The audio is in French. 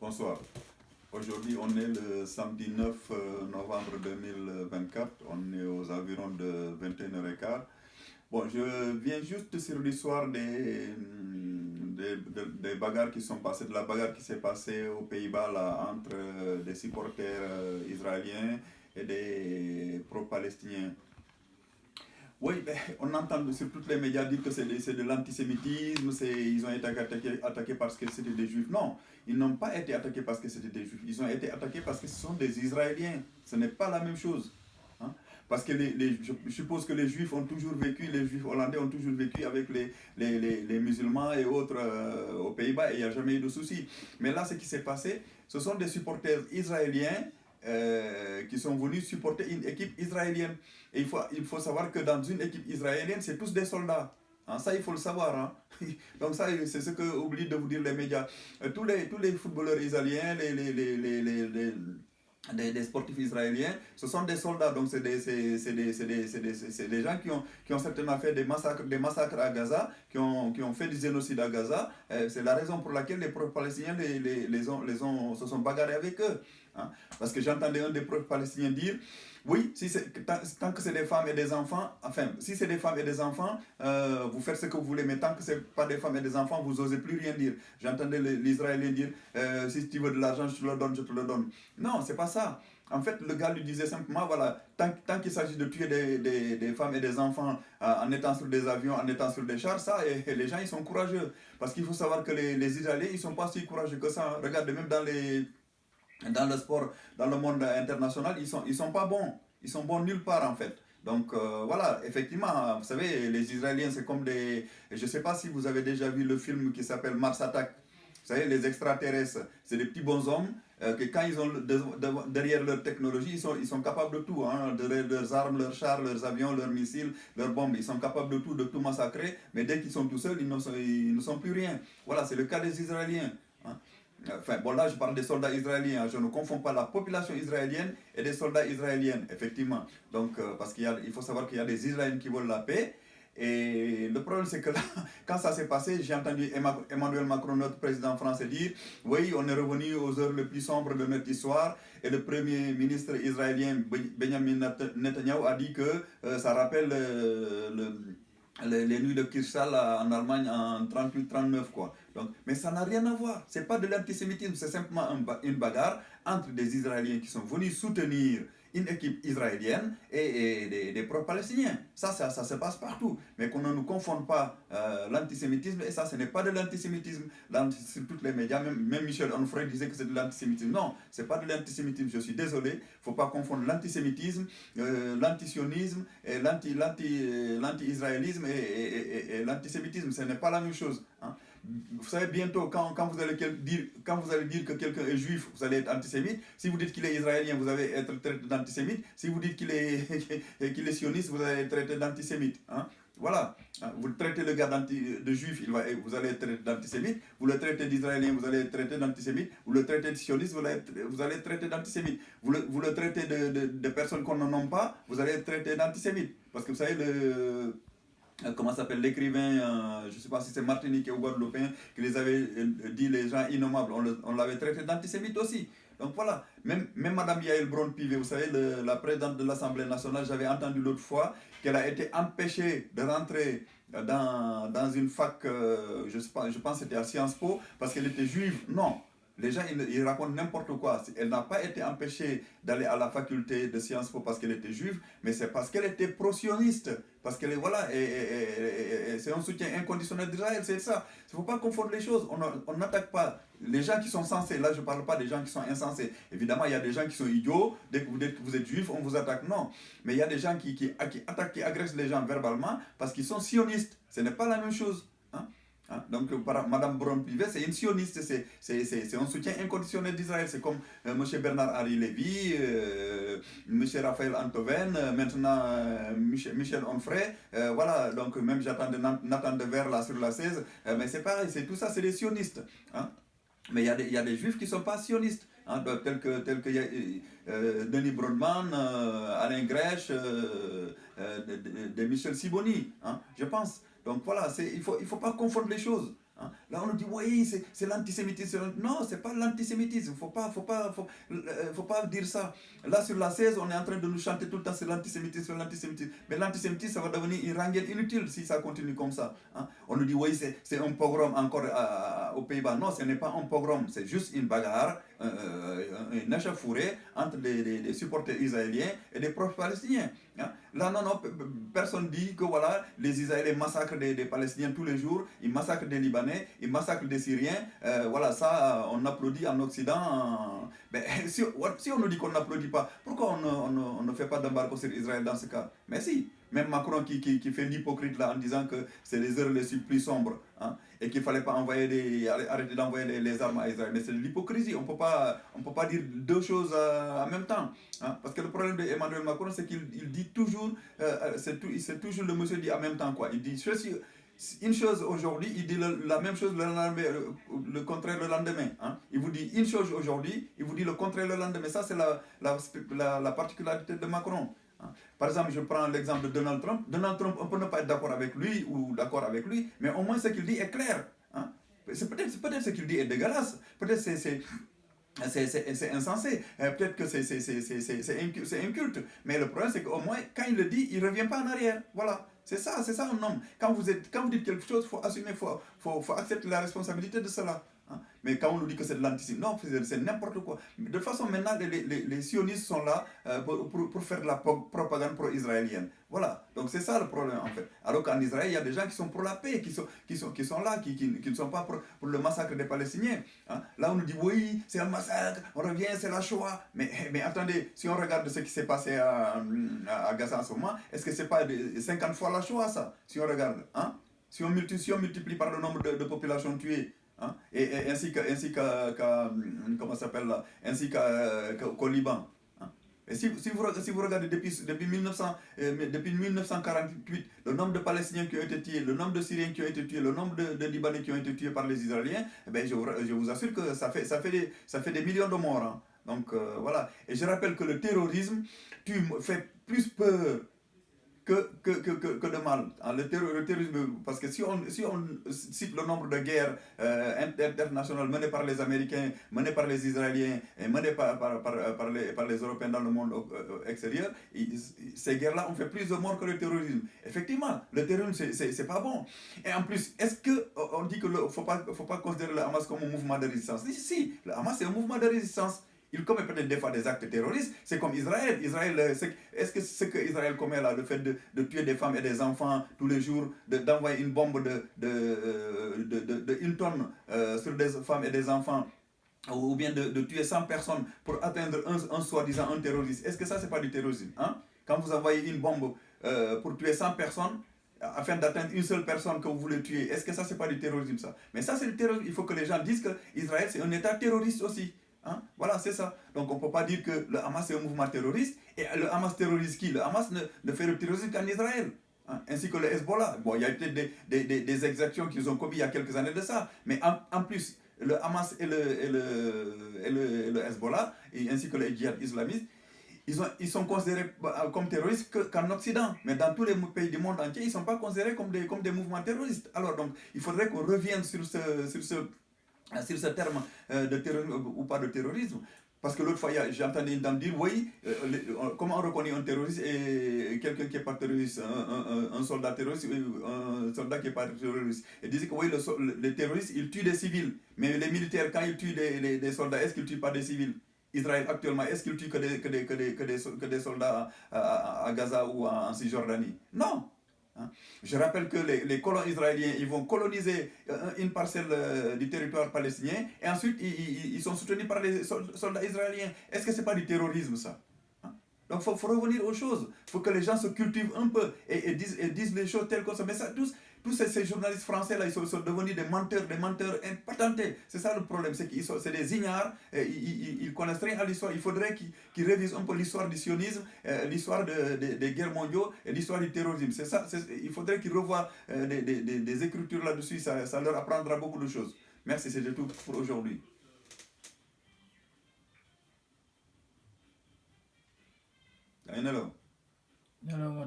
Bonsoir. Aujourd'hui, on est le samedi 9 novembre 2024. On est aux environs de 21h15. Bon, je viens juste sur l'histoire des bagarres qui sont passées, de la bagarre qui s'est passée aux Pays-Bas là, entre des supporters israéliens et des pro-palestiniens. Oui, ben, on entend sur tous les médias dire que c'est de l'antisémitisme, ils ont été attaqués parce que c'était des juifs. Non, ils n'ont pas été attaqués parce que c'était des juifs. Ils ont été attaqués parce que ce sont des Israéliens. Ce n'est pas la même chose. Hein. Parce que je suppose que les juifs ont toujours vécu, les juifs hollandais ont toujours vécu avec les musulmans et autres aux Pays-Bas et il n'y a jamais eu de souci. Mais là, ce qui s'est passé, ce sont des supporters israéliens qui sont venus supporter une équipe israélienne. Et il faut savoir que dans une équipe israélienne, c'est tous des soldats. Hein, ça, il faut le savoir. Hein. Donc ça, c'est ce que oublient de vous dire les médias. Tous les footballeurs israéliens, des sportifs israéliens, ce sont des soldats, donc c'est des gens qui ont certainement fait des massacres à Gaza, qui ont fait du génocide à Gaza. C'est la raison pour laquelle les pro-palestiniens se sont bagarrés avec eux. Hein. Parce que j'entendais un des pro-palestiniens dire, oui, tant que c'est des femmes et des enfants, enfin, si c'est des femmes et des enfants, vous faites ce que vous voulez, mais tant que ce n'est pas des femmes et des enfants, vous n'osez plus rien dire. J'entendais l'Israélien dire, si tu veux de l'argent, je te le donne, je te le donne. Non, c'est pas ça. En fait, le gars lui disait simplement, voilà, tant qu'il s'agit de tuer des femmes et des enfants en étant sur des avions, en étant sur des chars, ça, et les gens, ils sont courageux. Parce qu'il faut savoir que les Israéliens, ils ne sont pas si courageux que ça. Regardez, même dans le sport, dans le monde international, ils sont pas bons. Ils sont bons nulle part en fait. Donc voilà, effectivement, vous savez, les Israéliens, c'est comme des... Je ne sais pas si vous avez déjà vu le film qui s'appelle Mars Attack. Vous savez, les extraterrestres, c'est des petits bonshommes que quand ils ont derrière leur technologie, ils sont capables de tout. Hein, leurs armes, leurs chars, leurs avions, leurs missiles, leurs bombes. Ils sont capables de tout massacrer. Mais dès qu'ils sont tout seuls, ils ne sont plus rien. Voilà, c'est le cas des Israéliens. Hein. Enfin, bon, là, je parle des soldats israéliens. Je ne confonds pas la population israélienne et des soldats israéliens, effectivement. Donc, parce il faut savoir qu'il y a des Israéliens qui veulent la paix. Et le problème, c'est que là, quand ça s'est passé, j'ai entendu Emmanuel Macron, notre président français, dire oui, on est revenu aux heures les plus sombres de notre histoire. Et le premier ministre israélien, Benjamin Netanyahu, a dit que ça rappelle les nuits de Kirchall en Allemagne en 38-39 quoi. Donc, mais ça n'a rien à voir, c'est pas de l'antisémitisme, c'est simplement une bagarre entre des Israéliens qui sont venus soutenir une équipe israélienne et des pro-palestiniens. Ça se passe partout. Mais qu'on ne nous confonde pas l'antisémitisme, et ça, ce n'est pas de l'antisémitisme. Sur tous les médias, même Michel Onfray disait que c'est de l'antisémitisme. Non, ce n'est pas de l'antisémitisme, je suis désolé. Il ne faut pas confondre l'antisémitisme, l'antisionisme, l'anti-israélisme et l'antisémitisme. Ce n'est pas la même chose. Hein. Vous savez, bientôt, quand vous allez dire que quelqu'un est juif, vous allez être antisémite. Si vous dites qu'il est israélien, vous allez être traité d'antisémite. Si vous dites qu'il est sioniste, vous allez être traité d'antisémite. Hein? Voilà. Vous traitez le gars de juif, vous allez être traité d'antisémite. Vous le traitez d'israélien, vous allez être traité d'antisémite. Vous le traitez de sioniste, vous allez être traité d'antisémite. Vous le traitez de personnes qu'on ne nomme pas, vous allez être traité d'antisémite. Parce que vous savez, comment s'appelle l'écrivain, je ne sais pas si c'est Martinique ou Guadeloupéen, qui les avait dit les gens innommables. On l'avait traité d'antisémite aussi. Donc voilà, même Mme Yael Braun-Pivet, vous savez, la présidente de l'Assemblée nationale, j'avais entendu l'autre fois qu'elle a été empêchée de rentrer dans une fac, je pense que c'était à Sciences Po, parce qu'elle était juive. Non. Les gens, ils racontent n'importe quoi. Elle n'a pas été empêchée d'aller à la faculté de Sciences Po parce qu'elle était juive, mais c'est parce qu'elle était pro-sioniste. Parce qu'elle est, voilà, et c'est un soutien inconditionnel d'Israël, c'est ça. Il ne faut pas confondre les choses. On n'attaque pas les gens qui sont censés. Là, je ne parle pas des gens qui sont insensés. Évidemment, il y a des gens qui sont idiots. Dès que vous dites que vous êtes juif, on vous attaque. Non. Mais il y a des gens qui attaquent, qui agressent les gens verbalement parce qu'ils sont sionistes. Ce n'est pas la même chose. Hein? Hein? Donc, Mme Braun-Pivet, c'est une sioniste, c'est un soutien inconditionnel d'Israël. C'est comme M. Bernard-Henri Lévy, M. Raphaël Antoven, maintenant Michel Onfray. Voilà, donc même j'attendais Nathan Dever là sur la 16. Mais c'est pareil, tout ça, c'est des sionistes. Hein? Mais il y a des juifs qui ne sont pas sionistes. Hein, tel que Denis Brodman, Alain Grèche, de Michel Sibony, hein, je pense. Donc voilà, il ne faut pas confondre les choses. Hein. Là, on nous dit, oui, c'est l'antisémitisme. Non, c'est pas l'antisémitisme. Faut pas dire ça. Là, sur la 16, on est en train de nous chanter tout le temps, c'est l'antisémitisme, l'antisémitisme. Mais l'antisémitisme, ça va devenir une rengaine inutile si ça continue comme ça. Hein. On nous dit, oui, c'est un pogrom encore aux Pays-Bas. Non, ce n'est pas un pogrom, c'est juste une bagarre, une échauffourée entre des supporters israéliens et des proches palestiniens. Hein. Là, non, personne ne dit que voilà, les Israéliens massacrent des Palestiniens tous les jours, ils massacrent des Libanais, ils massacrent des Syriens. Voilà, ça, on applaudit en Occident. Mais si on nous dit qu'on n'applaudit pas, pourquoi on ne fait pas d'embargo sur Israël dans ce cas? Mais si, même Macron qui fait l'hypocrite là en disant que c'est les heures les plus sombres, hein, et qu'il ne fallait pas arrêter d'envoyer les armes à Israël. Mais c'est de l'hypocrisie, on ne peut pas dire deux choses en même temps. Hein, parce que le problème d'Emmanuel Macron, c'est qu'il dit toujours, c'est toujours le monsieur dit en même temps quoi. Il dit une chose aujourd'hui, il dit la même chose le contraire le lendemain. Hein. Il vous dit une chose aujourd'hui, il vous dit le contraire le lendemain. Ça, c'est la particularité de Macron. Hein. Par exemple, je prends l'exemple de Donald Trump. Donald Trump, on peut ne pas être d'accord avec lui ou d'accord avec lui, mais au moins ce qu'il dit est clair. Hein. C'est peut-être ce qu'il dit est dégueulasse. Peut-être c'est insensé. Peut-être que c'est inculte. Mais le problème, c'est qu'au moins, quand il le dit, il ne revient pas en arrière. Voilà. C'est ça un homme. Quand vous dites quelque chose, il faut assumer, il faut accepter la responsabilité de cela. Hein? Mais quand on nous dit que c'est de l'antisémitisme, non, c'est n'importe quoi. De toute façon, maintenant, les sionistes sont là pour faire de la propagande pro-israélienne. Voilà. Donc c'est ça le problème, en fait. Alors qu'en Israël, il y a des gens qui sont pour la paix, qui sont là, qui ne sont pas pour le massacre des Palestiniens. Hein? Là, on nous dit, oui, c'est un massacre, on revient, c'est la Shoah. Mais attendez, si on regarde ce qui s'est passé à Gaza en ce moment, est-ce que c'est pas 50 fois la Shoah, ça? Si on regarde, hein? Si on multiplie par le nombre de populations tuées, hein? Et ainsi comment s'appelle là, ainsi qu'au Liban. Hein? Et si vous regardez depuis 1948, le nombre de Palestiniens qui ont été tués, le nombre de Syriens qui ont été tués, le nombre de Libanais qui ont été tués par les Israéliens, eh bien, je vous assure que ça fait des millions de morts. Hein. Donc voilà. Et je rappelle que le terrorisme fait plus peur que de mal. Le terrorisme, parce que si on cite le nombre de guerres internationales menées par les Américains, menées par les Israéliens et menées par les Européens dans le monde extérieur, ces guerres-là ont fait plus de morts que le terrorisme. Effectivement, le terrorisme, c'est pas bon. Et en plus, est-ce qu'on dit qu'il ne faut pas considérer le Hamas comme un mouvement de résistance? Si, le Hamas c'est un mouvement de résistance. Il commet peut-être des fois des actes terroristes, c'est comme Israël. Est-ce que ce que Israël commet là, le fait de tuer des femmes et des enfants tous les jours, d'envoyer une bombe de 1 tonne sur des femmes et des enfants, ou bien de tuer 100 personnes pour atteindre un soi-disant un terroriste, est-ce que ça, c'est pas du terrorisme? Hein? Quand vous envoyez une bombe pour tuer 100 personnes, afin d'atteindre une seule personne que vous voulez tuer, est-ce que ça, c'est pas du terrorisme, ça? Mais ça, c'est du terrorisme. Il faut que les gens disent que Israël, c'est un État terroriste aussi. Hein? Voilà, c'est ça. Donc on ne peut pas dire que le Hamas est un mouvement terroriste. Et le Hamas terrorise qui? Le Hamas ne fait le terrorisme qu'en Israël. Hein? Ainsi que le Hezbollah. Bon, il y a peut-être des exactions qu'ils ont commises il y a quelques années de ça. Mais en plus, le Hamas et le Hezbollah, ainsi que les djihad islamistes, ils sont considérés comme terroristes qu'en Occident. Mais dans tous les pays du monde entier, ils ne sont pas considérés comme des mouvements terroristes. Alors donc, il faudrait qu'on revienne sur ce terme de terrorisme ou pas de terrorisme. Parce que l'autre fois, j'ai entendu une dame dire, oui, comment on reconnaît un terroriste et quelqu'un qui n'est pas terroriste, un soldat terroriste, un soldat qui n'est pas terroriste. Elle disait que oui, les terroristes, ils tuent des civils. Mais les militaires, quand ils tuent des soldats, est-ce qu'ils ne tuent pas des civils? Israël actuellement, est-ce qu'il tue que des soldats à Gaza ou en Cisjordanie? Non. Hein? Je rappelle que les colons israéliens, ils vont coloniser une parcelle du territoire palestinien et ensuite ils sont soutenus par les soldats israéliens. Est-ce que ce n'est pas du terrorisme, ça? Hein? Donc il faut revenir aux choses. Il faut que les gens se cultivent un peu et disent les choses telles que ça. Mais ça, tous ces journalistes français là, ils sont devenus des menteurs patentés. C'est ça le problème, c'est c'est des ignares, ils connaissent rien à l'histoire. Il faudrait qu'ils révisent un peu l'histoire du sionisme, l'histoire des guerres mondiaux et l'histoire du terrorisme. C'est ça, il faudrait qu'ils revoient des écritures là-dessus, ça leur apprendra beaucoup de choses. Merci, c'était tout pour aujourd'hui. Hello. Hello,